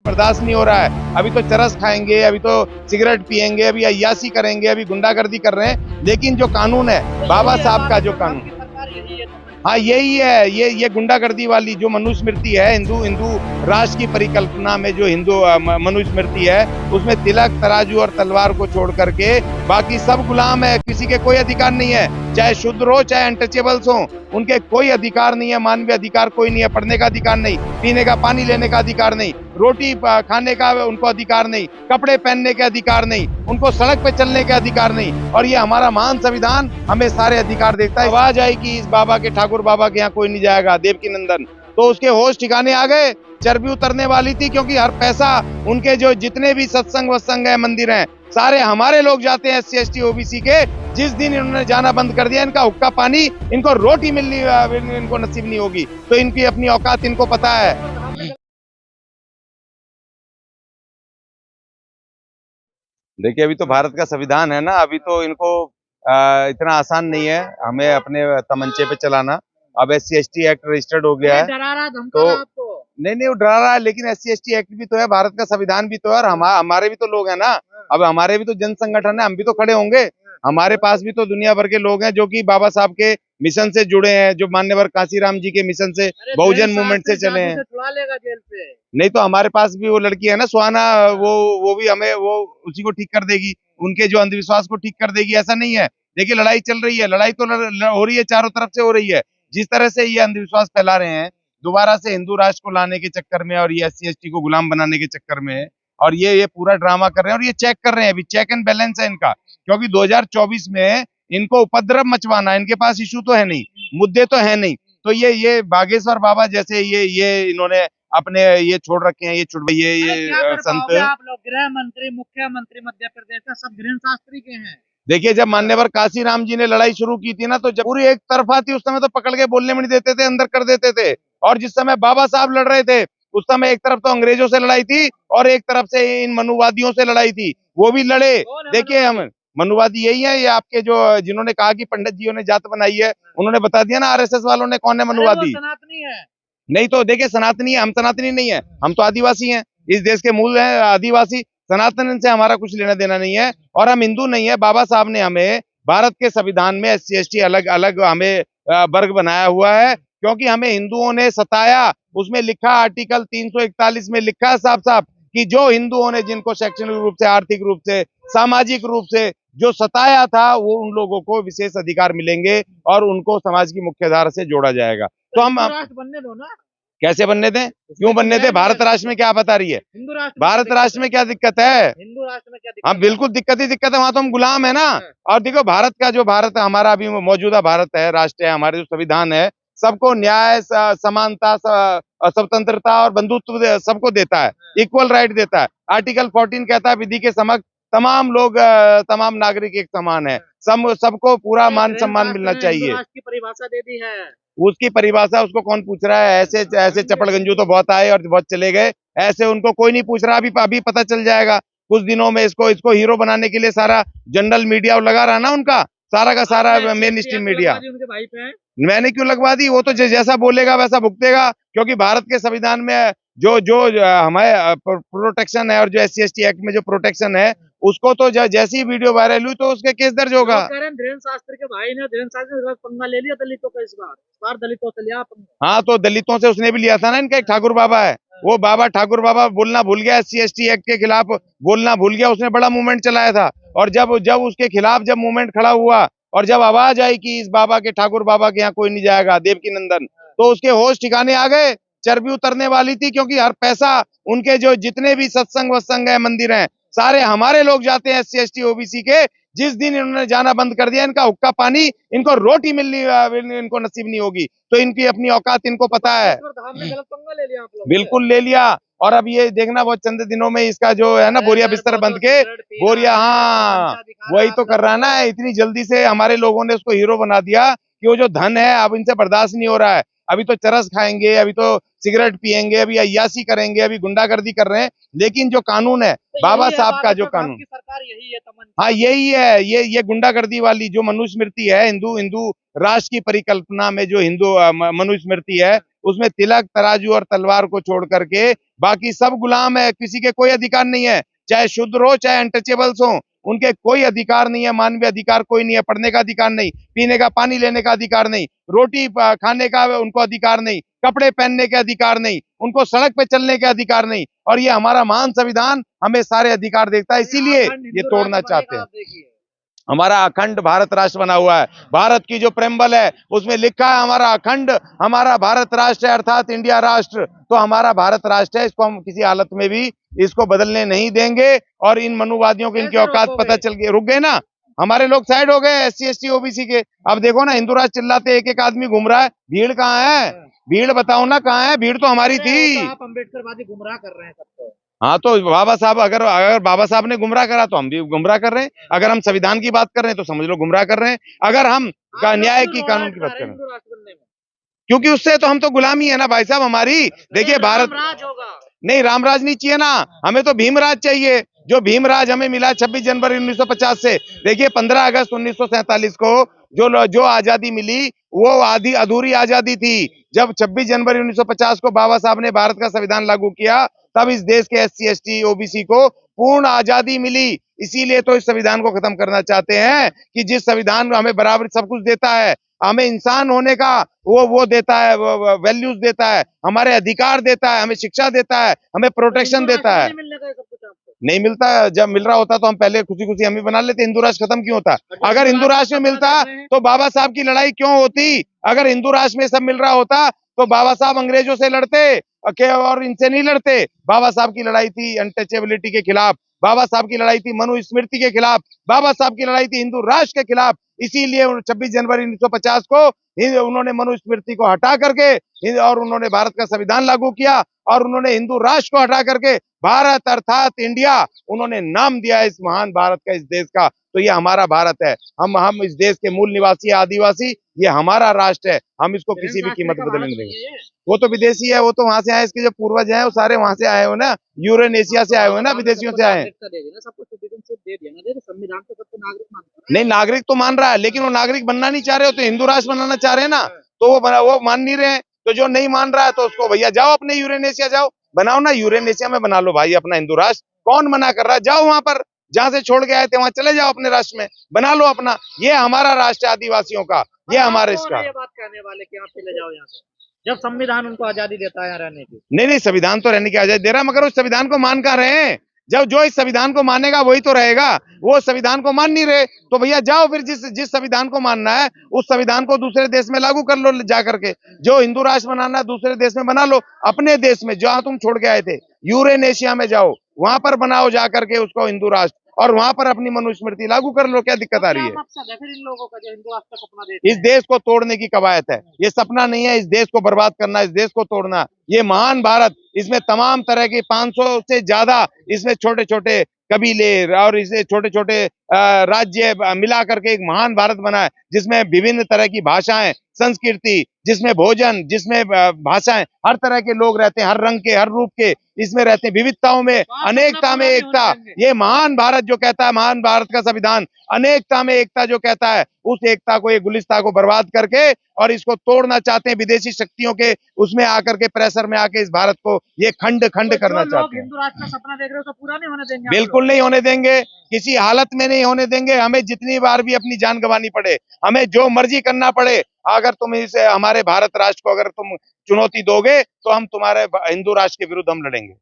बर्दाश्त नहीं हो रहा है। अभी तो चरस खाएंगे, अभी तो सिगरेट पिएंगे, अभी अय्यासी करेंगे, अभी गुंडागर्दी कर रहे हैं। लेकिन जो कानून है बाबा साहब का, जो कानून, हाँ यही है, ये गुंडागर्दी वाली जो मनुस्मृति है, हिंदू हिंदू राष्ट्र की परिकल्पना में जो हिंदू मनुस्मृति है, उसमें तिलक, तराजू और तलवार को छोड़ करके बाकी सब गुलाम है। किसी के कोई अधिकार नहीं है, चाहे शूद्र हो चाहे अनटचेबल्स हो, उनके कोई अधिकार नहीं है। मानवीय अधिकार कोई नहीं है, पढ़ने का अधिकार नहीं, पीने का पानी लेने का अधिकार नहीं, रोटी खाने का उनको अधिकार नहीं, कपड़े पहनने के अधिकार नहीं, उनको सड़क पे चलने के अधिकार नहीं। और ये हमारा महान संविधान हमें सारे अधिकार देता है। आवाज आई कि इस बाबा के, ठाकुर बाबा के यहाँ कोई नहीं जाएगा, देवकी नंदन, तो उसके होश ठिकाने आ गए। चर्बी उतरने वाली थी, क्योंकि हर पैसा उनके जो जितने भी सत्संग वत्संग है, मंदिर हैं, सारे हमारे लोग जाते हैं, SC ST OBC के। जिस दिन इन्होंने जाना बंद कर दिया, इनका हुक्का पानी, इनको रोटी मिलनी इनको नसीब नहीं होगी। तो इनकी अपनी औकात इनको पता है। देखिए, अभी तो भारत का संविधान है ना, अभी तो इनको इतना आसान नहीं है हमें अपने तमंचे पे चलाना। अब SC ST एक्ट रजिस्टर्ड हो गया है, तो नहीं वो डरा रहा है, लेकिन SC ST एक्ट भी तो है, भारत का संविधान भी तो है, और हमारे भी तो लोग हैं ना। अब हमारे भी तो जन संगठन है, हम भी तो खड़े होंगे। हमारे पास भी तो दुनिया भर के लोग हैं जो कि बाबा साहब के मिशन से जुड़े हैं, जो मान्यवर कांसीराम जी के मिशन से, बहुजन मूवमेंट से चले हैं। जेल पे नहीं तो हमारे पास भी वो लड़की है ना, सुहाना, वो भी हमें वो उसी को ठीक कर देगी, उनके जो अंधविश्वास को ठीक कर देगी, ऐसा नहीं है। देखिए, लड़ाई चल रही है, लड़ाई तो हो रही है, चारों तरफ से हो रही है। जिस तरह से ये अंधविश्वास फैला रहे हैं दोबारा से हिंदू राष्ट्र को लाने के चक्कर में, और ये SC ST को गुलाम बनाने के चक्कर में, और ये पूरा ड्रामा कर रहे हैं, और ये चेक कर रहे हैं, अभी चेक एंड बैलेंस है इनका, क्योंकि 2024 में इनको उपद्रव मचवाना, इनके पास इशू तो है नहीं, मुद्दे तो है नहीं। तो ये बागेश्वर बाबा जैसे ये इन्होंने अपने ये छोड़ रखे हैं, ये छुड़वाइए, ये संत। आप लोग गृह मंत्री, मुख्यमंत्री मध्य प्रदेश का, सब गृह शास्त्री के हैं। देखिए, जब मान्यवर कांसीराम जी ने लड़ाई शुरू की थी ना, तो जब पूरी एक तरफा थी, उस समय तो पकड़ के बोलने में नहीं देते थे, अंदर कर देते थे। और जिस समय बाबा साहब लड़ रहे थे, उस समय एक तरफ तो अंग्रेजों से लड़ाई थी, और एक तरफ से इन मनुवादियों से लड़ाई थी, वो भी लड़े। देखिए, हम मनुवादी यही है, ये आपके जो जिन्होंने कहा कि पंडित जी ने जात बनाई है, उन्होंने बता दिया ना RSS वालों ने कौन है मनुवादी। सनातनी है। नहीं तो देखिए, सनातनी है, हम सनातनी नहीं है, हम तो आदिवासी हैं, इस देश के मूल हैं आदिवासी। सनातन से हमारा कुछ लेना देना नहीं है, और हम हिंदू नहीं है। बाबा साहब ने हमें भारत के संविधान में SC ST अलग अलग हमें वर्ग बनाया हुआ है, क्योंकि हमें हिंदुओं ने सताया। उसमें लिखा, आर्टिकल 341 में लिखा है साफ साफ कि जो हिंदुओं ने, जिनको शैक्षणिक रूप से, आर्थिक रूप से, सामाजिक रूप से जो सताया था, वो उन लोगों को विशेष अधिकार मिलेंगे, और उनको समाज की मुख्यधारा से जोड़ा जाएगा। तो हम राष्ट्र बनने दो ना। कैसे बनने दें, क्यों बनने दें? भारत राष्ट्र में क्या बता रही है? हिंदू राष्ट्र, भारत राष्ट्र में क्या दिक्कत है? हिंदू राष्ट्र में क्या दिक्कत? हाँ बिल्कुल दिक्कत ही दिक्कत है, वहां तो हम गुलाम है ना। और देखो, भारत का जो भारत है हमारा, अभी मौजूदा भारत है, राष्ट्र है, हमारे जो संविधान है, सबको न्याय, समानता, स्वतंत्रता और बंधुत्व सबको देता है, इक्वल राइट देता है। आर्टिकल 14 कहता है, विधि के समक्ष तमाम लोग, तमाम नागरिक एक समान है, सबको पूरा मान सम्मान मिलना चाहिए। राष्ट्र की परिभाषा दे दी है। उसकी परिभाषा उसको कौन पूछ रहा है? ऐसे ऐसे चपड़गंजू तो बहुत आए और बहुत चले गए, ऐसे उनको कोई नहीं पूछ रहा। अभी पता चल जाएगा कुछ दिनों में। इसको हीरो बनाने के लिए सारा जनरल मीडिया लगा रहा ना, उनका सारा का सारा मेन स्ट्रीम मीडिया। मैंने क्यों लगवा दी? वो तो जैसा बोलेगा वैसा भुगतेगा, क्योंकि भारत के संविधान में जो हमारे प्रोटेक्शन है, और जो SC ST एक्ट में जो प्रोटेक्शन है, उसको तो जैसी वीडियो वायरल हुई तो उसके केस दर्ज होगा। धीरेन्द्र शास्त्री के भाई ने, धीरेन्द्र शास्त्री ने पंगा ले लिया दलितों का, इस बार दलितों से लिया पंगा। हाँ, तो दलितों से उसने भी लिया था ना, इनका एक ठाकुर बाबा है, वो बाबा ठाकुर बाबा बोलना भूल गया, SC ST एक्ट के खिलाफ बोलना भूल गया। उसने बड़ा मूवमेंट चलाया था, और जब उसके खिलाफ जब मूवमेंट खड़ा हुआ, और जब आवाज आई कि इस बाबा के, ठाकुर बाबा के यहाँ कोई नहीं जाएगा, देवकी नंदन, तो उसके होश ठिकाने आ गए। चर्बी उतरने वाली थी, क्योंकि हर पैसा उनके जो जितने भी सत्संग वत्संग है, मंदिर हैं, सारे हमारे लोग जाते हैं, SC ST OBC के। जिस दिन इन्होंने जाना बंद कर दिया, इनका हुक्का पानी, इनको रोटी मिलनी इनको नसीब नहीं होगी। तो इनकी अपनी औकात इनको पता है। गलत पंगा ले लिया आप लोग। बिल्कुल ले लिया। और अब ये देखना, बहुत चंद दिनों में इसका जो है ना, बोरिया बिस्तर बंद के, बोरिया, हाँ वही तो कर रहा है ना। इतनी जल्दी से हमारे लोगों ने उसको हीरो बना दिया कि वो जो धन है अब इनसे बर्दाश्त नहीं हो रहा है। अभी तो चरस खाएंगे, अभी तो सिगरेट पिएंगे, अभी अय्यासी करेंगे, अभी गुंडागर्दी कर रहे हैं। लेकिन जो कानून है बाबा साहब का, जो कानून, सरकार यही है, हाँ यही है, ये गुंडागर्दी वाली जो मनुस्मृति है, हिंदू राष्ट्र की परिकल्पना में जो हिंदू मनुस्मृति है, उसमें तिलक, तराजू और तलवार को छोड़ करके बाकी सब गुलाम है, किसी के कोई अधिकार नहीं है, चाहे शूद्र हो चाहे अनटचेबल्स हो, उनके कोई अधिकार नहीं है, मानवीय अधिकार कोई नहीं है, पढ़ने का अधिकार नहीं, पीने का पानी लेने का अधिकार नहीं, रोटी खाने का उनको अधिकार नहीं, कपड़े पहनने के अधिकार नहीं, उनको सड़क पे चलने के अधिकार नहीं। और ये हमारा महान संविधान हमें सारे अधिकार देता है, इसीलिए ये तोड़ना चाहते हैं। हमारा अखंड भारत राष्ट्र बना हुआ है, भारत की जो प्रेम्बल है उसमें लिखा है हमारा अखंड, हमारा भारत राष्ट्र है, अर्थात इंडिया राष्ट्र। तो हमारा भारत राष्ट्र है, इसको हम किसी हालत में भी इसको बदलने नहीं देंगे। और इन मनुवादियों को इनकी औकात पता चल गई, रुक गए ना, हमारे लोग साइड हो गए SC ST OBC के। अब देखो ना, हिंदू राष्ट्र चिल्लाते एक एक आदमी घूम रहा है, भीड़ कहाँ है? भीड़ बताओ ना कहाँ है? भीड़ तो हमारी थी। आप अम्बेडकरवादी गुमराह कर रहे हैं सबको। हाँ, तो बाबा साहब अगर अगर बाबा साहब ने गुमराह करा तो हम भी गुमराह कर रहे हैं। अगर हम संविधान की बात कर रहे हैं तो समझ लो गुमराह कर रहे हैं। अगर हम न्याय की कानून की बात कर रहे हैं, क्योंकि उससे तो हम तो गुलामी है ना भाई साहब हमारी। देखिए भारत नहीं, रामराज नहीं चाहिए ना, हमें तो भीमराज चाहिए। जो भीमराज हमें मिला 26 जनवरी 1950 से। देखिए 15 अगस्त 1947 को जो आजादी मिली वो आधी अधूरी आजादी थी। जब 26 जनवरी 1950 को बाबा साहब ने भारत का संविधान लागू किया, तब इस देश के SC ST OBC को पूर्ण आजादी मिली। इसीलिए तो इस संविधान को खत्म करना चाहते हैं कि जिस संविधान हमें बराबर सब कुछ देता है, हमें इंसान होने का वो देता है, वैल्यूज देता है, हमारे अधिकार देता है, हमें शिक्षा देता है, हमें प्रोटेक्शन देता है। नहीं मिलता, जब मिल रहा होता तो हम पहले खुशी खुशी हम ही बना लेते। हिंदू राष्ट्र खत्म क्यों होता? अगर हिंदू राष्ट्र में मिलता तो बाबा साहब की लड़ाई क्यों होती? अगर हिंदू राष्ट्र में सब मिल रहा होता तो बाबा साहब अंग्रेजों से लड़ते और इनसे नहीं लड़ते। बाबा साहब की लड़ाई थी अनटचेबिलिटी के खिलाफ, बाबा साहब की लड़ाई थी मनुस्मृति के खिलाफ, बाबा साहब की लड़ाई थी हिंदू राष्ट्र के खिलाफ। इसीलिए 26 जनवरी 1950 को उन्होंने मनुस्मृति को हटा करके और उन्होंने भारत का संविधान लागू किया और उन्होंने हिंदू राष्ट्र को हटा करके भारत अर्थात इंडिया उन्होंने नाम दिया इस महान भारत का, इस देश का। तो ये हमारा भारत है, हम इस देश के मूल निवासी आदिवासी, ये हमारा राष्ट्र है, हम इसको किसी भी कीमत पर बदलने नहीं देंगे। वो तो विदेशी है, वो तो वहां से आए, इसके जो पूर्वज हैं वो सारे वहां से आए हो ना, यूरेनेशिया से आए हो ना, विदेशियों से आए। संविधान तो सबको नागरिक मानता है। नहीं, नागरिक तो मान रहा है, लेकिन वो नागरिक बनना नहीं चाह रहे हो, तो हिंदू राष्ट्र बनाना चाह रहे हैं ना, तो वो मान नहीं रहे हैं। तो जो नहीं मान रहा है तो उसको भैया जाओ अपने यूरेनेशिया जाओ, बनाओ ना, यूरेनेशिया में बना लो भाई अपना हिंदू राष्ट्र। कौन मना कर रहा है? जाओ वहां पर, जहां से छोड़ के आए थे वहां चले जाओ, अपने राष्ट्र में बना लो अपना। ये हमारा राष्ट्र है आदिवासियों का, ये हमारे इसका। ये बात कहने वाले कि आप चले जाओ यहाँ से, जब संविधान उनको आजादी देता है यहाँ रहने की। नहीं, संविधान तो रहने की आजादी दे रहा है, मगर उस संविधान को मान कर रहे हैं। जब जो इस संविधान को मानेगा वही तो रहेगा, वो संविधान को मान नहीं रहे तो भैया जाओ फिर जिस संविधान को मानना है उस संविधान को दूसरे देश में लागू कर लो जा करके। जो हिंदू राष्ट्र बनाना है दूसरे देश में बना लो, अपने देश में जहां तुम छोड़ के आए थे यूरेनेशिया में जाओ, वहां पर बनाओ जा करके उसको हिंदू राष्ट्र, और वहां पर अपनी मनुस्मृति लागू कर लो। क्या दिक्कत आ रही है? फिर इन लोगों का जो हिंदू राष्ट्र का सपना देखते हैं, इस देश को तोड़ने की कवायद है, ये सपना नहीं है इस देश को बर्बाद करना, इस देश को तोड़ना। ये महान भारत, इसमें तमाम तरह की 500 से ज्यादा इसमें छोटे छोटे कबीले और इसे छोटे छोटे राज्य मिला करके एक महान भारत बना है, जिसमें विभिन्न तरह की भाषाएं, संस्कृति, जिसमें भोजन, जिसमें भाषाएं, हर तरह के लोग रहते हैं, हर रंग के, हर रूप के इसमें रहते हैं, विविधताओं में अनेकता में एकता। ये महान भारत जो कहता है, महान भारत का संविधान अनेकता में एकता जो कहता है, उस एकता को, ये गुलिस्ता को बर्बाद करके और इसको तोड़ना चाहते हैं विदेशी शक्तियों के उसमें आकर के, प्रेशर में आके इस भारत को ये खंड खंड करना चाहते हैं। हिंदू राष्ट्र का सपना देख रहे हो तो पूरा नहीं होने देंगे? बिल्कुल नहीं होने देंगे, किसी हालत में नहीं होने देंगे। हमें जितनी बार भी अपनी जान गंवानी पड़े, हमें जो मर्जी करना पड़े, अगर तुम इसे हमारे भारत राष्ट्र को अगर तुम चुनौती दोगे तो हम तुम्हारे हिंदू राष्ट्र के विरुद्ध हम लड़ेंगे।